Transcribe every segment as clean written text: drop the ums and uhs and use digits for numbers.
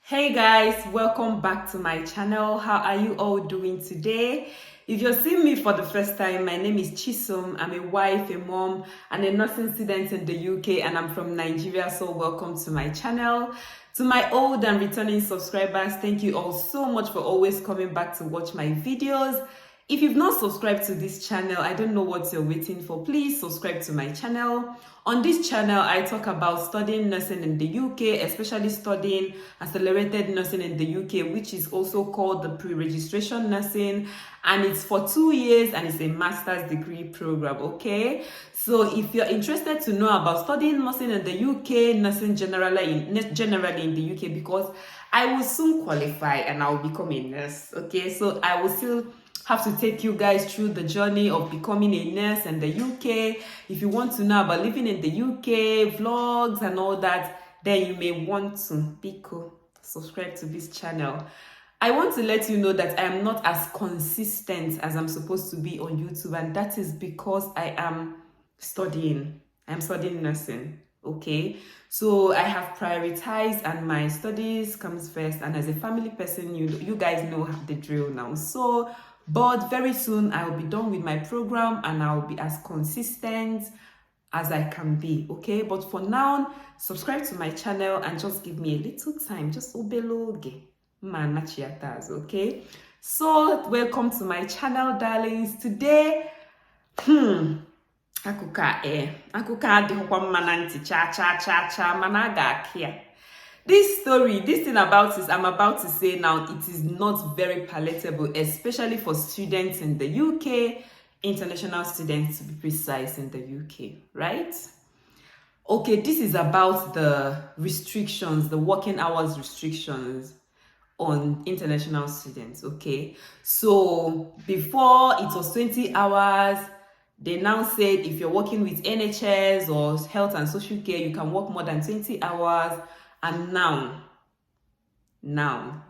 Hey guys, welcome back to my channel. How are you all doing today? If you're seeing me for the first time, my name is Chisom. I'm a wife, a mom, and a nursing student in the UK, and I'm from Nigeria, so welcome to my channel. To my old and returning subscribers, thank you all so much for always coming back to watch my videos. If you've not subscribed to this channel, I don't know what you're waiting for. Please subscribe to my channel. On this channel, I talk about studying nursing in the UK, especially studying accelerated nursing in the UK, which is also called the pre-registration nursing, and it's for 2 years and it's a master's degree program, okay? So if you're interested to know about studying nursing in the UK, nursing generally in the UK, because I will soon qualify and I will become a nurse, okay? So I will still have to take you guys through the journey of becoming a nurse in the UK. If you want to know about living in the UK, vlogs and all that, then you may want to subscribe to this channel. I want to let you know that I am not as consistent as I'm supposed to be on YouTube, and that is because I am studying. I'm studying nursing, okay? So I have prioritized and my studies comes first, and as a family person, you guys know the drill now. But very soon I will be done with my program and I will be as consistent as I can be, okay? But for now, subscribe to my channel and just give me a little time, just obeloge, okay? So welcome to my channel, darlings. Today, akuka adịghịkwa mma na ntị cha mana ga-akịa. This thing about this I'm about to say now, it is not very palatable, especially for students in the UK, international students to be precise in the UK, right? Okay, this is about the restrictions, the working hours restrictions on international students, okay? So before it was 20 hours, they now said if you're working with NHS or health and social care, you can work more than 20 hours. And now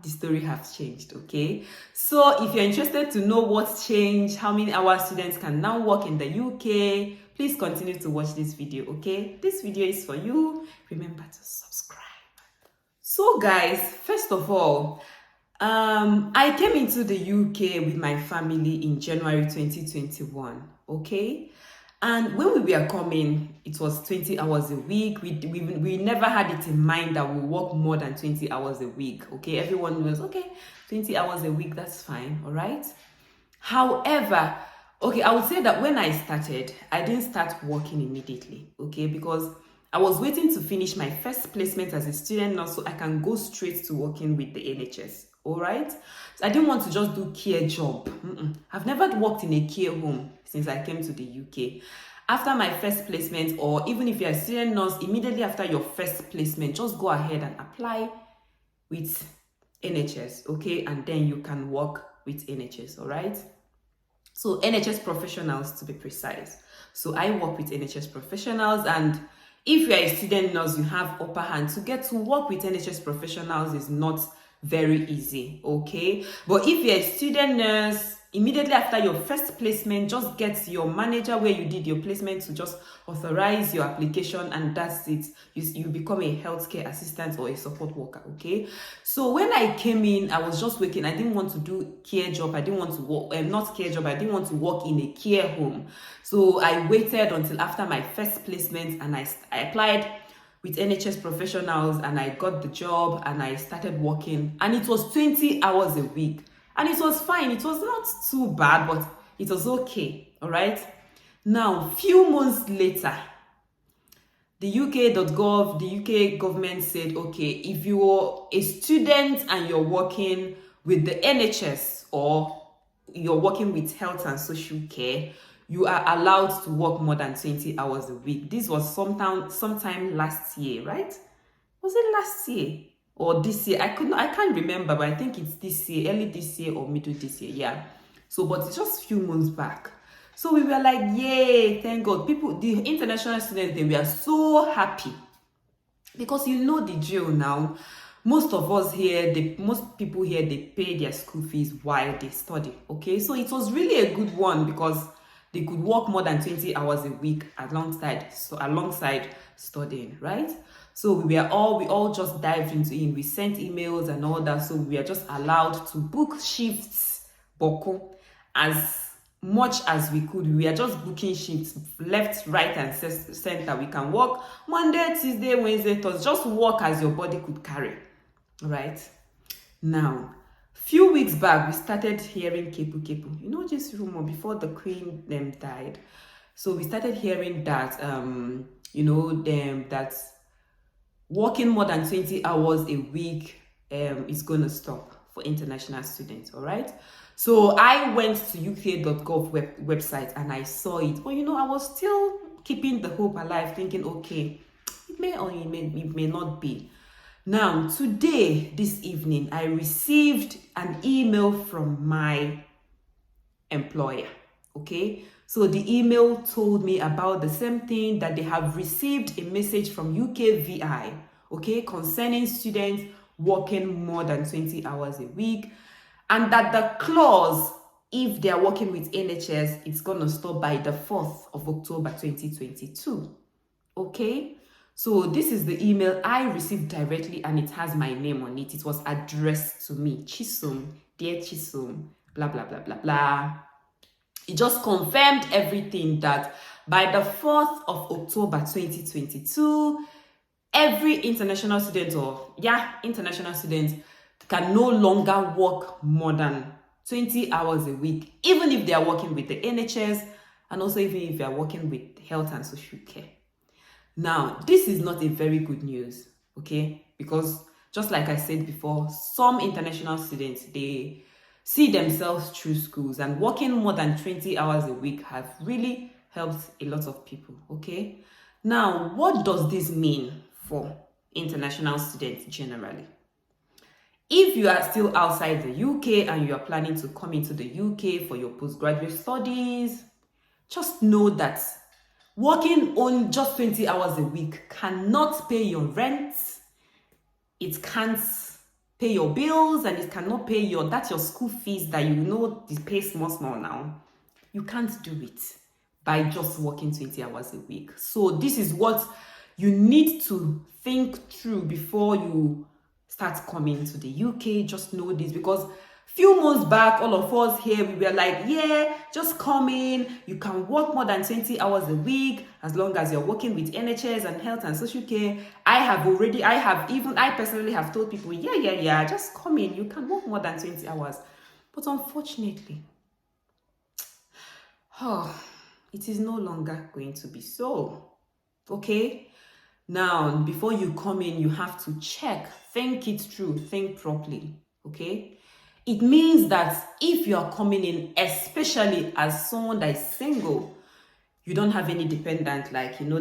the story has changed, okay? So if you're interested to know what's changed, how many hours students can now work in the UK, please continue to watch this video, okay? This video is for you. Remember to subscribe. So guys, first of all, I came into the UK with my family in January 2021, okay? And when we were coming, it was 20 hours a week. We never had it in mind that we work more than 20 hours a week, okay? Everyone was, okay, 20 hours a week, that's fine, all right? However, okay, I would say that when I started, I didn't start working immediately, okay? Because I was waiting to finish my first placement as a student nurse so I can go straight to working with the NHS, all right? So I didn't want to just do care job. I've never worked in a care home since I came to the UK. After my first placement, or even if you're a student nurse, immediately after your first placement, just go ahead and apply with NHS, okay? And then you can work with NHS, all right? So NHS professionals, to be precise. So I work with NHS professionals, and if you're a student nurse, you have upper hand. To get to work with NHS professionals is not very easy, okay? But if you're a student nurse, immediately after your first placement, just get your manager where you did your placement to just authorize your application, and that's it. You become a healthcare assistant or a support worker, okay? So when I came in, I was just working. I didn't want to do care job. I didn't want to work, not care job. I didn't want to work in a care home. So I waited until after my first placement, and I applied with NHS professionals, and I got the job and I started working, and it was 20 hours a week, and it was fine. It was not too bad, but it was okay, all right? Now, few months later, the UK.gov, the UK government said, okay, if you're a student and you're working with the NHS or you're working with health and social care, you are allowed to work more than 20 hours a week. This was sometime last year, right? Was it last year or this year? I can't remember, but I think it's this year, early this year or middle this year, yeah. So, but it's just a few months back. So we were like, yay, thank God. The international students, they were so happy because you know the drill now. Most people here, they pay their school fees while they study, okay? So it was really a good one because they could work more than 20 hours a week alongside studying, right? So we all just dived into it. We sent emails and all that. So we are just allowed to book shifts, boko, as much as we could. We are just booking shifts left, right, and center. We can work Monday, Tuesday, Wednesday, Thursday. Just work as your body could carry, right? Now, few weeks back, we started hearing kepu. You know this rumor before the queen died. So we started hearing that that working more than 20 hours a week is gonna stop for international students. All right. So I went to uk.gov website and I saw it, but I was still keeping the hope alive, thinking, okay, it may or it may not be. Now, today, this evening, I received an email from my employer, okay? So the email told me about the same thing, that they have received a message from UKVI, okay, concerning students working more than 20 hours a week, and that the clause, if they are working with NHS, it's going to stop by the 4th of October 2022, okay? So this is the email I received directly, and it has my name on it. It was addressed to me, Chisom, dear Chisom, blah, blah, blah, blah, blah. It just confirmed everything, that by the 4th of October 2022, every international student can no longer work more than 20 hours a week, even if they are working with the NHS, and also even if they are working with health and social care. Now, this is not a very good news, okay? Because just like I said before, some international students, they see themselves through schools, and working more than 20 hours a week have really helped a lot of people, okay? Now, what does this mean for international students generally? If you are still outside the UK and you are planning to come into the UK for your postgraduate studies, just know that working on just 20 hours a week cannot pay your rent, it can't pay your bills, and it cannot pay your school fees that they pay small now. You can't do it by just working 20 hours a week. So this is what you need to think through before you start coming to the UK. Just know this, because few months back, all of us here, we were like, yeah, just come in. You can work more than 20 hours a week as long as you're working with NHS and health and social care. I personally have told people, yeah, just come in. You can work more than 20 hours. But unfortunately, it is no longer going to be so. Okay? Now, before you come in, you have to check, think it through, think properly. Okay? It means that if you are coming in, especially as someone that is single, you don't have any dependent,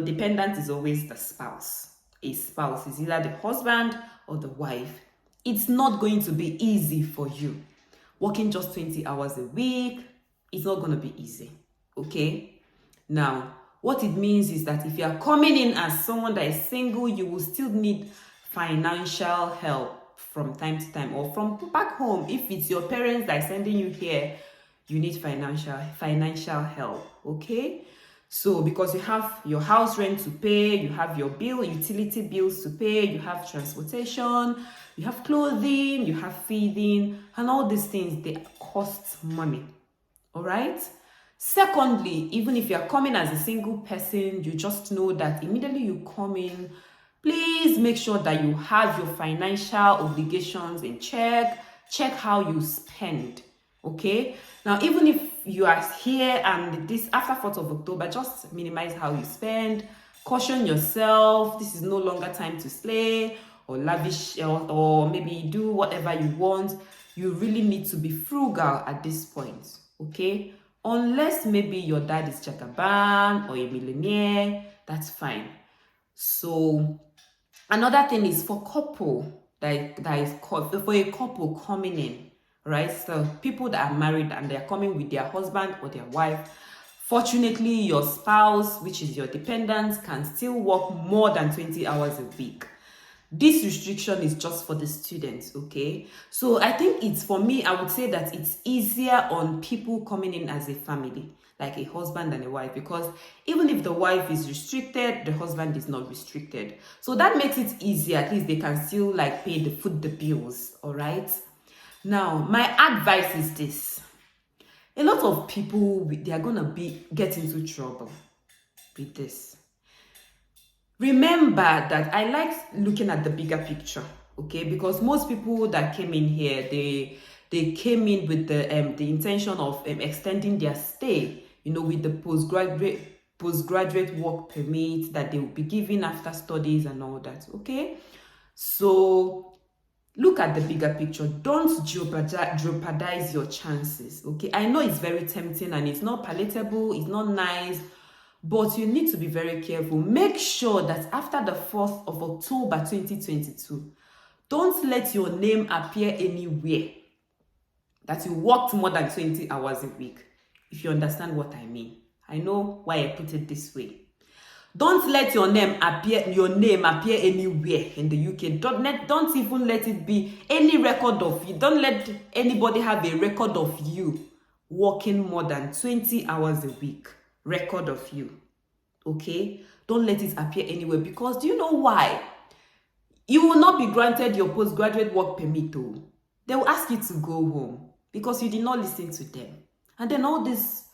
dependent is always the spouse. A spouse is either the husband or the wife. It's not going to be easy for you. Working just 20 hours a week, it's not going to be easy. Okay? Now, what it means is that if you are coming in as someone that is single, you will still need financial help from time to time, or from back home. If it's your parents that are sending you here, you need financial help, okay? So because you have your house rent to pay, you have your utility bills to pay, you have transportation, you have clothing, you have feeding, and all these things, they cost money, all right? Secondly, even if you're coming as a single person, you just know that immediately you come in, please make sure that you have your financial obligations in check how you spend, okay? Now, even if you are here and this after 4th of October, just minimize how you spend, caution yourself, this is no longer time to slay or lavish or maybe do whatever you want. You really need to be frugal at this point, okay? Unless maybe your dad is Jagaban or a millionaire, that's fine. So another thing is for couple for a couple coming in, right? So people that are married and they're coming with their husband or their wife. Fortunately, your spouse, which is your dependent, can still work more than 20 hours a week. This restriction is just for the students, okay? So I think for me, I would say that it's easier on people coming in as a family. like a husband and a wife, because even if the wife is restricted, the husband is not restricted. So that makes it easier. At least they can still like pay the bills. All right. Now, my advice is this. A lot of people, they are going to get into trouble with this. Remember that I like looking at the bigger picture, okay? Because most people that came in here, they came in with the intention of extending their stay, with the postgraduate work permit that they will be given after studies and all that, okay? So look at the bigger picture. Don't jeopardize your chances, okay? I know it's very tempting and it's not palatable, it's not nice, but you need to be very careful. Make sure that after the 4th of October 2022, don't let your name appear anywhere that you worked more than 20 hours a week, if you understand what I mean. I know why I put it this way. Don't let your name appear anywhere in the UK. Don't even let it be any record of you. Don't let anybody have a record of you working more than 20 hours a week. Record of you. Okay? Don't let it appear anywhere, because do you know why? You will not be granted your postgraduate work permit though. They will ask you to go home because you did not listen to them. And then all these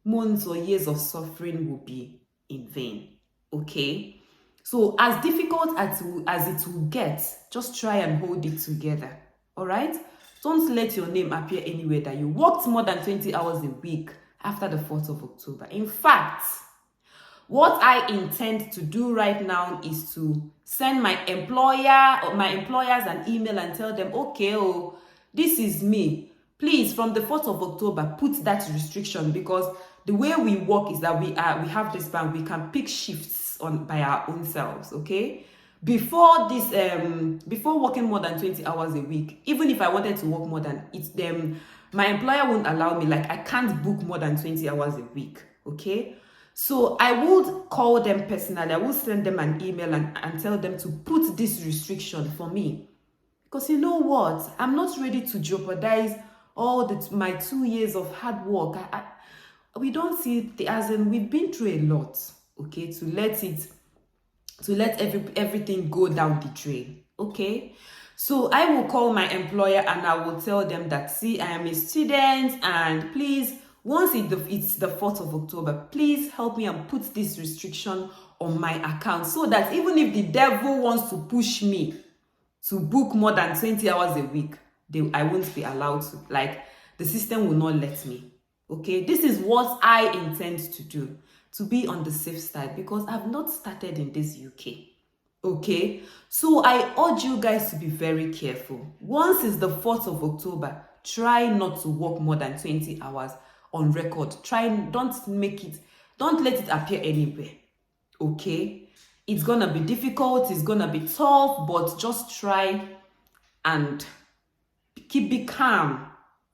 months or years of suffering will be in vain. Okay? So as difficult as it will get, just try and hold it together. All right? Don't let your name appear anywhere that you worked more than 20 hours a week after the 4th of October. In fact, what I intend to do right now is to send my employers an email and tell them, okay, this is me. Please, from the 4th of October, put that restriction, because the way we work is that we have this bank, we can pick shifts by our own selves, okay? Before working more than 20 hours a week, even if I wanted to work more than my employer won't allow me. Like, I can't book more than 20 hours a week, okay? So I would call them personally. I would send them an email and tell them to put this restriction for me. Because you know what? I'm not ready to jeopardize all my 2 years of hard work. We don't see it as in we've been through a lot, okay, to let everything go down the drain, okay? So I will call my employer and I will tell them that, see, I am a student, and please, once it's the 4th of October, please help me and put this restriction on my account, so that even if the devil wants to push me to book more than 20 hours a week, I won't be allowed to. Like, the system will not let me. Okay, this is what I intend to do, to be on the safe side, because I've not started in this UK. Okay, so I urge you guys to be very careful. Once it's the 4th of October, try not to work more than 20 hours on record. Don't let it appear anywhere. Okay, it's gonna be difficult, it's gonna be tough, but just try and be calm.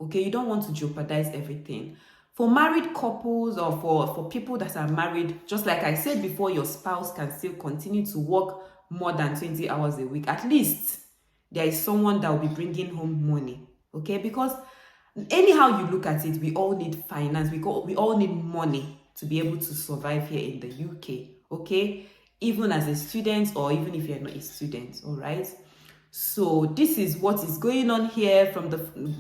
Okay, you don't want to jeopardize everything. For married couples or for people that are married, just like I said before, your spouse can still continue to work more than 20 hours a week. At least there is someone that will be bringing home money. Okay, because anyhow you look at it, we all need finance. We all need money to be able to survive here in the UK. Okay, even as a student, or even if you're not a student. All right. So this is what is going on here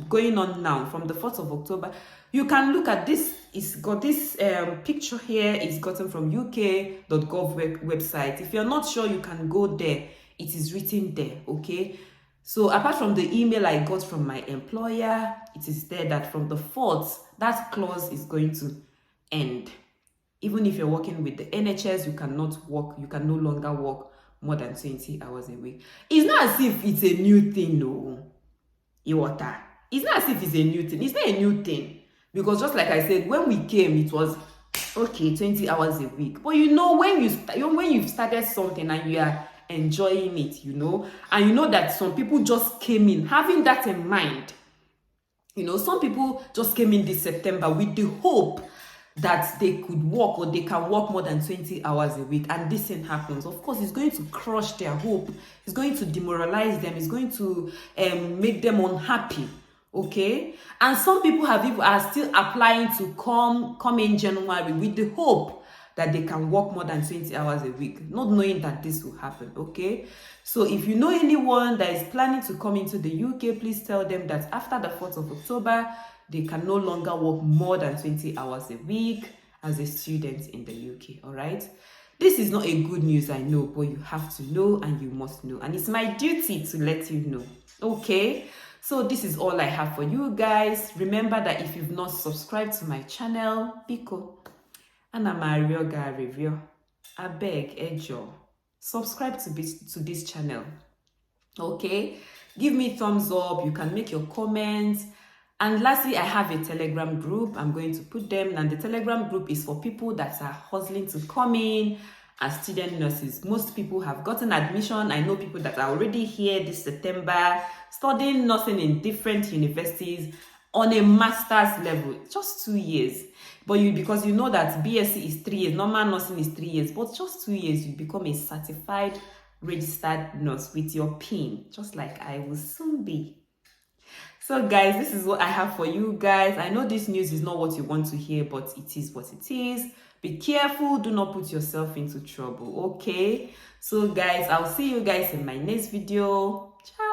going on now from the 4th of October. You can look at this. It's got this picture here. It's gotten from uk.gov website. If you're not sure, you can go there. It is written there. Okay. So apart from the email I got from my employer, it is there that from the 4th, that clause is going to end. Even if you're working with the NHS, you cannot work. You can no longer work more than 20 hours a week. It's not as if it's a new thing, no. It's not as if it's a new thing. It's not a new thing. Because just like I said, when we came, it was, okay, 20 hours a week. But when you've started something and you are enjoying it, and you know that some people just came in, having that in mind. Some people just came in this September with the hope that they could work, or they can work more than 20 hours a week, and this thing happens. Of course, it's going to crush their hope. It's going to demoralize them. It's going to make them unhappy. Okay, and some people are still applying to come in January with the hope that they can work more than 20 hours a week, not knowing that this will happen. Okay, so if you know anyone that is planning to come into the UK, please tell them that after the 4th of October they can no longer work more than 20 hours a week as a student in the UK. All right, this is not a good news, I know, but you have to know and you must know, and it's my duty to let you know. Okay, so this is all I have for you guys. Remember that if you've not subscribed to my channel, Biko, Ana Mario ga review, abeg ejo, subscribe to this channel. Okay, give me thumbs up. You can make your comments. And lastly, I have a Telegram group. I'm going to put them, and the Telegram group is for people that are hustling to come in as student nurses. Most people have gotten admission. I know people that are already here this September studying nursing in different universities on a master's level, just 2 years. But because you know that BSc is 3 years, normal nursing is 3 years, but just 2 years, you become a certified registered nurse with your PIN, just like I will soon be. So guys, this is what I have for you guys. I know this news is not what you want to hear, but it is what it is. Be careful, do not put yourself into trouble. Okay, so guys, I'll see you guys in my next video. Ciao.